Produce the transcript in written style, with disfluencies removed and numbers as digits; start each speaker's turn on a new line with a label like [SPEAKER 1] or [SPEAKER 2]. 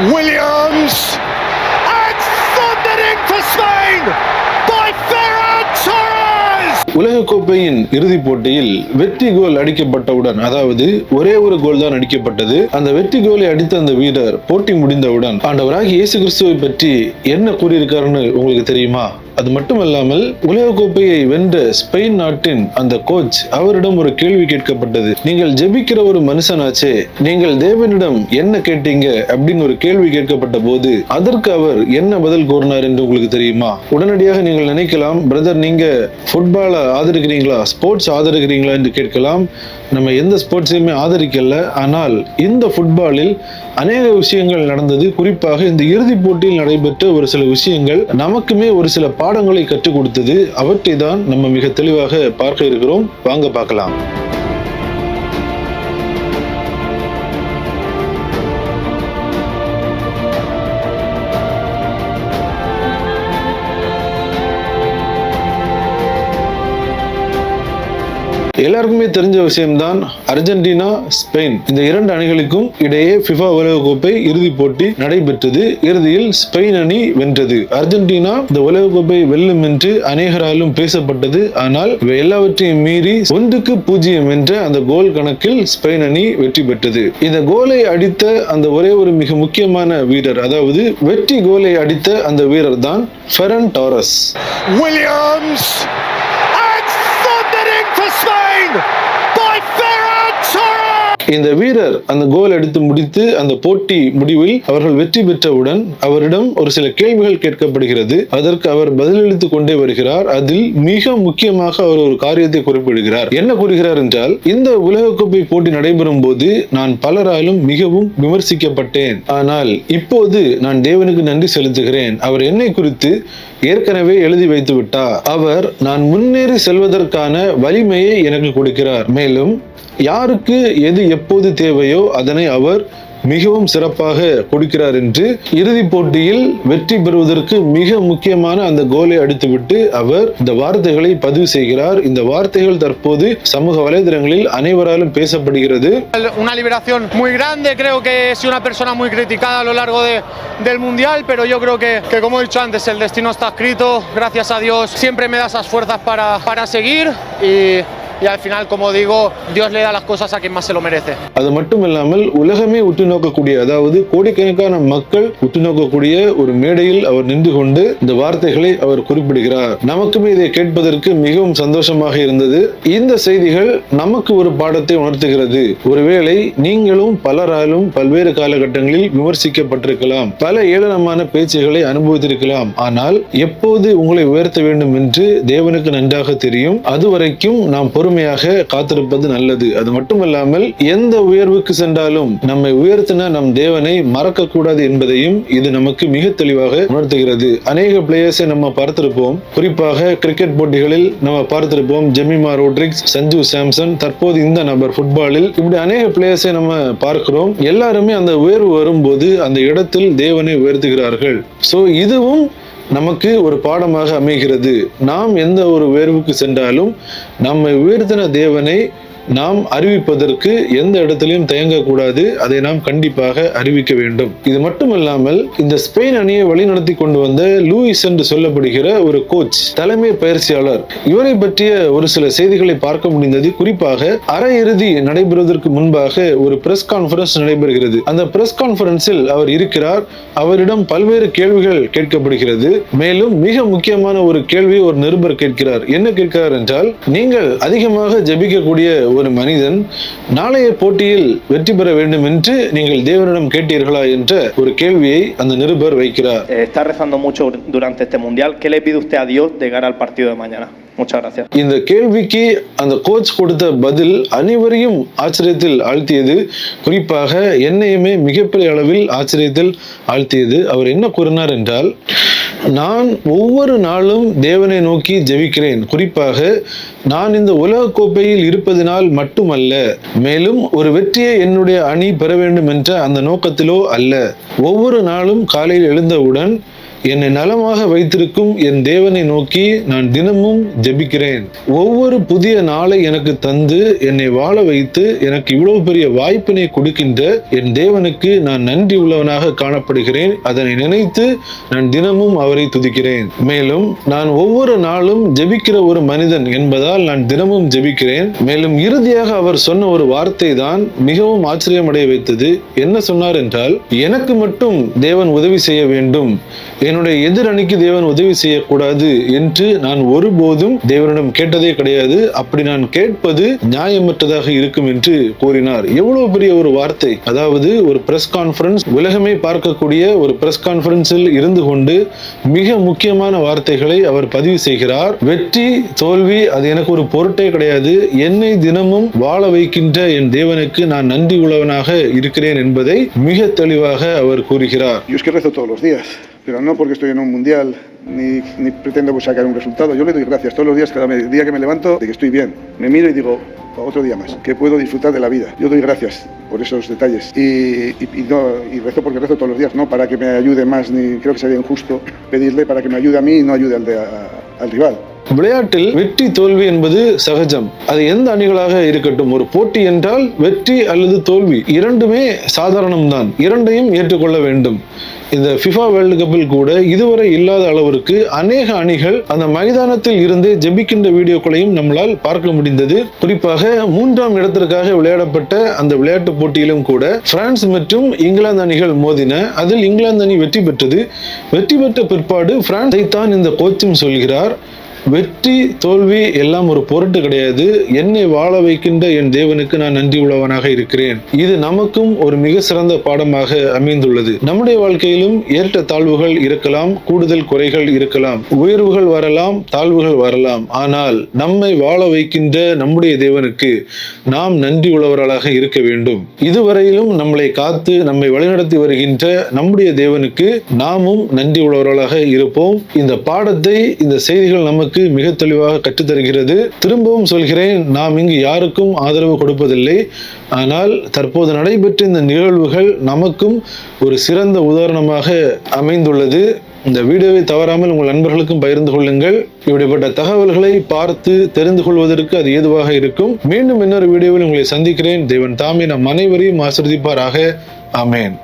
[SPEAKER 1] Williams, and thundering for Spain by Ferran Torres.
[SPEAKER 2] உலகக்கோப்பையின் இறுதிப் போட்டியில் வெற்றி கோல் அடிக்கப்பட்டவுடன், அதாவது ஒரே ஒரு கோல் தான் அடிக்கப்பட்டது. அந்த வெற்றி கோலை அடித்த அந்த வீரர் போட்டி முடிந்தவுடன் ஆண்டவராகிய இயேசு கிறிஸ்துவை பற்றி என்ன கூறியிருக்காருன்னு உங்களுக்கு தெரியுமா? அது மட்டுமல்லாமல் உலகக்கோப்பையை வென்ற ஸ்பெயின் நாட்டின் அந்த கோச், அவரிடம் ஒரு கேள்வி கேட்கப்பட்டது. நீங்கள் ஜெபிக்கிற ஒரு மனுஷனாச்சே, நீங்கள் தேவனிடம் என்ன கேட்டீங்க அப்படின்னு ஒரு கேள்வி கேட்கப்பட்ட போது அதற்கு அவர் என்ன பதில் கூறினார் என்று உங்களுக்கு தெரியுமா? உடனடியாக நீங்கள் நினைக்கலாம், பிரதர் நீங்க ஃபுட்பாலை ஆதரிக்கிறீங்களா, ஸ்போர்ட்ஸ் ஆதரிக்கிறீங்களா என்று கேட்கலாம். நம்ம எந்த ஸ்போர்ட்ஸையுமே ஆதரிக்கல. ஆனால் இந்த ஃபுட்பாலில் அநேக விஷயங்கள் நடந்தது. குறிப்பாக இந்த இறுதிப் போட்டியில் நடைபெற்ற ஒரு சில விஷயங்கள் நமக்குமே ஒரு சில பாடங்களை கற்றுக் கொடுத்தது. அவற்றை தான் நம்ம மிக தெளிவாக பார்க்க இருக்கிறோம். வாங்க பார்க்கலாம். எல்லாருக்குமே தெரிஞ்ச விஷயம்தான், அர்ஜென்டினா ஸ்பெயின் இந்த இரண்டு அணிகளுக்கும் இடையே ஃபிஃபா உலகக்கோப்பை இறுதிப் போட்டி நடைபெற்றது. இறுதியில் ஸ்பெயின் அணி வென்றது. அர்ஜென்டினா இந்த உலகக்கோப்பை வெல்லும் என்று அநேகராலும் பேசப்பட்டது. ஆனால் எல்லாவற்றையும் மீறி 1-0 என்ற அந்த கோல் கணக்கில் ஸ்பெயின் அணி வெற்றி பெற்றது. இந்த கோலை அடித்த அந்த ஒரே ஒரு மிக முக்கியமான வீரர், அதாவது வெற்றி கோலை அடித்த அந்த வீரர் தான் Ferran Torres.
[SPEAKER 1] Williams, and thundering for Spain by Ferran Torres.
[SPEAKER 2] இந்த வீரர் அந்த கோல் எடுத்து முடித்து அந்த போட்டி முடிவில் அவர்கள் வெற்றி பெற்றவுடன் அவரிடம் ஒரு சில கேள்விகள் கேட்கப்படுகிறது. அதற்கு அவர் பதிலளித்துக் கொண்டே வருகிறார். அதில் மிக முக்கியமாக அவர் ஒரு காரியத்தை குறிப்பிடுகிறார். என்ன கூறுகிறார் என்றால், இந்த உலகக்கோப்பை போட்டி நடைபெறும் போது நான் பலராலும் மிகவும் விமர்சிக்கப்பட்டேன். ஆனால் இப்போது நான் தேவனுக்கு நன்றி செலுத்துகிறேன். அவர் என்னை குறித்து ஏற்கனவே எழுதி வைத்து விட்டார். அவர் நான் முன்னேறி செல்வதற்கான வலிமையை எனக்கு கொடுக்கிறார். மேலும் யாருக்கு எது எப்போது தேவையோ அதனை அவர் மிகவும் சிறப்பாக கொடுக்கிறார் என்று இறுதிப் போட்டியில் வெற்றி பெறுவதற்கு மிக முக்கியமான அந்த கோலை அடித்துவிட்டு அவர் இந்த வார்த்தைகளை பதிவு செய்கிறார். இந்த வார்த்தைகள் தற்போது சமூக வலைதளங்களில் அனைவராலும் பேசப்படுகிறது.
[SPEAKER 3] Una liberación muy grande, creo que es una persona muy criticada a lo largo del mundial, pero yo creo que como he dicho antes, el destino está escrito. Gracias a Dios siempre me da esas fuerzas para seguir y al final, como digo, Dios le da las cosas a quien más se lo merece.
[SPEAKER 2] அது மட்டுமில்லாமல் உலகமே உற்று நோக்கக்கூடிய, அதாவது கோடிக்கணக்கான மக்கள் உற்று நோக்கக்கூடிய ஒரு மேடையில் அவர் நின்று கொண்டு இந்த வார்த்தைகளை அவர் குறிப்பிடுகிறார். நமக்குமே இதை கேட்பதற்கு மிகவும் சந்தோஷமாக இருந்தது. இந்த செய்திகள் நமக்கு ஒரு பாடத்தை உணர்த்துகிறது. ஒருவேளை நீங்களும் பலராலும் பல்வேறு காலகட்டங்களில் விமர்சிக்கப்பட்டிருக்கலாம், பல ஏளனமான பேச்சுகளை அனுபவித்திருக்கலாம். ஆனால் எப்போது உங்களை உயர்த்த வேண்டும் என்று தேவனுக்கு நன்றாக தெரியும். அதுவரைக்கும் நாம் பொறுமையாக காத்திருப்பது நல்லது. அது மட்டுமல்லாமல் எந்த உயர்வுக்கு சென்றாலும் நம்மை உயர்த்தின நம் தேவனை மறக்க கூடாது என்பதையும் இது நமக்கு மிக தெளிவாக உணர்த்துகிறது. அநேக பிளேயர்ஸை நம்ம பார்த்திருப்போம். குறிப்பாக கிரிக்கெட் போட்டிகளில் நம்ம பார்த்திருப்போம். ஜெமிமா ரோட்ரிக்ஸ், சஞ்சு சாம்சன், தற்போது இந்த நபர் ஃபுட்பாலில், இப்படி அநேக பிளேயர்ஸை நம்ம பார்க்கிறோம். எல்லாருமே அந்த உயர்வு வரும்போது அந்த இடத்தில் தேவனை உயர்த்துகிறார்கள். சோ இதுவும் நமக்கு ஒரு பாடமாக அமைகிறது. நாம் எந்த ஒரு உயர்வுக்கு சென்றாலும் நம்மை உயர்த்தின தேவனை நாம் அறிவிப்பதற்கு எந்த இடத்திலையும் தயங்கக்கூடாது. அதை நாம் கண்டிப்பாக அறிவிக்க வேண்டும். இது மட்டுமல்லாமல் இந்த ஸ்பெயின் அணியை வழிநடத்தி கொண்டு வந்த லூயிஸ் என்று சொல்லப்படுகிற ஒரு கோச், தலைமை பயிற்சியாளர், இவரை பற்றிய ஒரு சில செய்திகளை பார்க்க முடிந்தது. குறிப்பாக அரையிறுதி நடைபெறுவதற்கு முன்பாக ஒரு பிரஸ் கான்பரன்ஸ் நடைபெறுகிறது. அந்த பிரஸ் கான்பரன்ஸில் அவர் இருக்கிறார். அவரிடம் பல்வேறு கேள்விகள் கேட்கப்படுகிறது. மேலும் மிக முக்கியமான ஒரு கேள்வி ஒரு நிருபர் கேட்கிறார். என்ன கேட்கிறார் என்றால், நீங்கள் அதிகமாக ஜெபிக்கக்கூடிய ஒரு மனிதன் நாளைய போட்டியில் வெற்றி பெற வேண்டும் என்று நீங்கள் தேவனிடம் கேட்டீர்களா என்ற ஒரு கேள்வியை அந்த நிருபர் வைக்கிறார்.
[SPEAKER 4] Está rezando mucho durante este mundial. ¿Qué le pide usted a Dios de cara al partido de mañana? Muchas gracias.
[SPEAKER 2] இந்த கேள்விக்கு அந்த கோச் கொடுத்த பதில் அனைவரையும் ஆச்சரியத்தில் ஆழ்த்தியது. குறிப்பாக என்னையுமே மிகப்பெரிய அளவில் ஆச்சரியத்தில் ஆழ்த்தியது. அவர் என்ன கூறினார் என்றால், நான் ஒவ்வொரு நாளும் தேவனை நோக்கி ஜெபிக்கிறேன். குறிப்பாக நான் இந்த உலக கோப்பையில் இருப்பதனால் மட்டுமல்ல, மேலும் ஒரு வெற்றியை என்னுடைய அணி பெற வேண்டும் என்ற அந்த நோக்கத்திலோ அல்ல. ஒவ்வொரு நாளும் காலையில் எழுந்தவுடன் என்னை நலமாக வைத்திருக்கும் என் தேவனை நோக்கி நான் தினமும் ஜெபிக்கிறேன். ஒவ்வொரு புதிய நாளை எனக்கு தந்து என்னை வாழ வைத்து எனக்கு இவ்வளவு பெரிய வாய்ப்பினை கொடுக்கின்ற என் தேவனுக்கு நான் நன்றி உள்ளவனாக காணப்படுகிறேன். அதனை நினைத்து நான் தினமும் அவரை துதிக்கிறேன். மேலும் நான் ஒவ்வொரு நாளும் ஜெபிக்கிற ஒரு மனிதன் என்பதால் நான் தினமும் ஜெபிக்கிறேன். மேலும் இறுதியாக அவர் சொன்ன ஒரு வார்த்தை தான் மிகவும் ஆச்சரியமடைய வைத்தது. என்ன சொன்னார் என்றால், எனக்கு மட்டும் தேவன் உதவி செய்ய வேண்டும், என்னுடைய எதிர் அணிக்கு தேவன் உதவி செய்யக்கூடாது என்று நான் ஒருபோதும் தேவனிடம் கேட்டதே கிடையாது. அப்படி நான் கேட்பது நியாயமற்றதாக இருக்கும் என்று கூறினார். எவ்வளவு பெரிய ஒரு வார்த்தை! அதாவது ஒரு பிரஸ் கான்ஃபரன்ஸ், உலகமே பார்க்கக்கூடிய ஒரு பிரஸ் கான்ஃபரன்ஸில் இருந்து கொண்டு மிக முக்கியமான வார்த்தைகளை அவர் பதிவு செய்கிறார். வெற்றி தோல்வி அது எனக்கு ஒரு பொருட்டே கிடையாது, என்னை தினமும் வாழ வைக்கின்ற என் தேவனுக்கு நான் நன்றி உள்ளவனாக இருக்கிறேன் என்பதை மிக தெளிவாக அவர் கூறுகிறார்.
[SPEAKER 5] Pero no porque estoy en un mundial ni pretendo sacar un resultado. Yo le doy gracias todos los días, cada día que me levanto, de que estoy bien. Me miro y digo, otro día más, que puedo disfrutar de la vida. Yo doy gracias por esos detalles y rezo porque rezo todos los días, no para que me ayude más, ni creo que sería injusto pedirle para que me ayude a mí y no ayude al rival.
[SPEAKER 2] விளையாட்டில் வெற்றி தோல்வி என்பது சகஜம். அது எந்த அணிகளாக இருக்கட்டும், ஒரு போட்டி என்றால் வெற்றி அல்லது தோல்வி இரண்டுமே சாதாரணம்தான். இரண்டையும் ஏற்றுக்கொள்ள வேண்டும். இந்த ஃபிஃபா வேர்ல்டு கப்பில் கூட இதுவரை இல்லாத அளவிற்கு அநேக அணிகள் அந்த மைதானத்தில் இருந்து ஜெபிக்கின்ற வீடியோக்களையும் நம்மளால் பார்க்க முடிந்தது. குறிப்பாக 3ஆம் இடத்திற்காக விளையாடப்பட்ட அந்த விளையாட்டு போட்டியிலும் கூட பிரான்ஸ் மற்றும் இங்கிலாந்து அணிகள் மோதின. அதில் இங்கிலாந்து அணி வெற்றி பெற்றது. வெற்றி பெற்ற பிற்பாடு பிரான்ஸை தான் இந்த கோச்சும் சொல்கிறார், வெற்றி தோல்வி எல்லாம் ஒரு பொருட்டு கிடையாது, என்னை வாழ வைக்கின்ற என் தேவனுக்கு நான் நன்றி உள்ளவனாக இருக்கிறேன். இது நமக்கும் ஒரு மிக சிறந்த பாடமாக அமைந்துள்ளது. நம்முடைய வாழ்க்கையிலும் ஏற்ற தாழ்வுகள் இருக்கலாம், கூடுதல் குறைகள் இருக்கலாம், உயர்வுகள் வரலாம், தாழ்வுகள் வரலாம். ஆனால் நம்மை வாழ வைக்கின்ற நம்முடைய தேவனுக்கு நாம் நன்றி உள்ளவர்களாக இருக்க வேண்டும். இதுவரையிலும் நம்மளை காத்து நம்மை வழிநடத்தி வருகின்ற நம்முடைய தேவனுக்கு நாமும் நன்றி உள்ளவர்களாக இருப்போம். இந்த பாடத்தை, இந்த செய்திகள் நமக்கு மிக தெளிவாக கற்றுத்தருகிறது. திரும்பவும் சொல்கிறேன், நாம் இங்கு யாருக்கும் ஆதரவு கொடுப்பதில்லை. ஆனால் தற்போது நடைபெற்ற இந்த நிகழ்வுகள் நமக்கும் ஒரு சிறந்த உதாரணமாக அமைந்துள்ளது. இந்த வீடியோவை தவறாமல் உங்கள் நண்பர்களுக்கும் பகிர்ந்து கொள்ளுங்கள். இப்படிப்பட்ட தகவல்களை பார்த்து தெரிந்து கொள்வதற்கு அது ஏதுவாக இருக்கும். மீண்டும் இன்னொரு வீடியோவில் உங்களை சந்திக்கிறேன். தேவன் தாமே நம் அனைவரையும் ஆசீர்வதிப்பாராக. ஆமென்.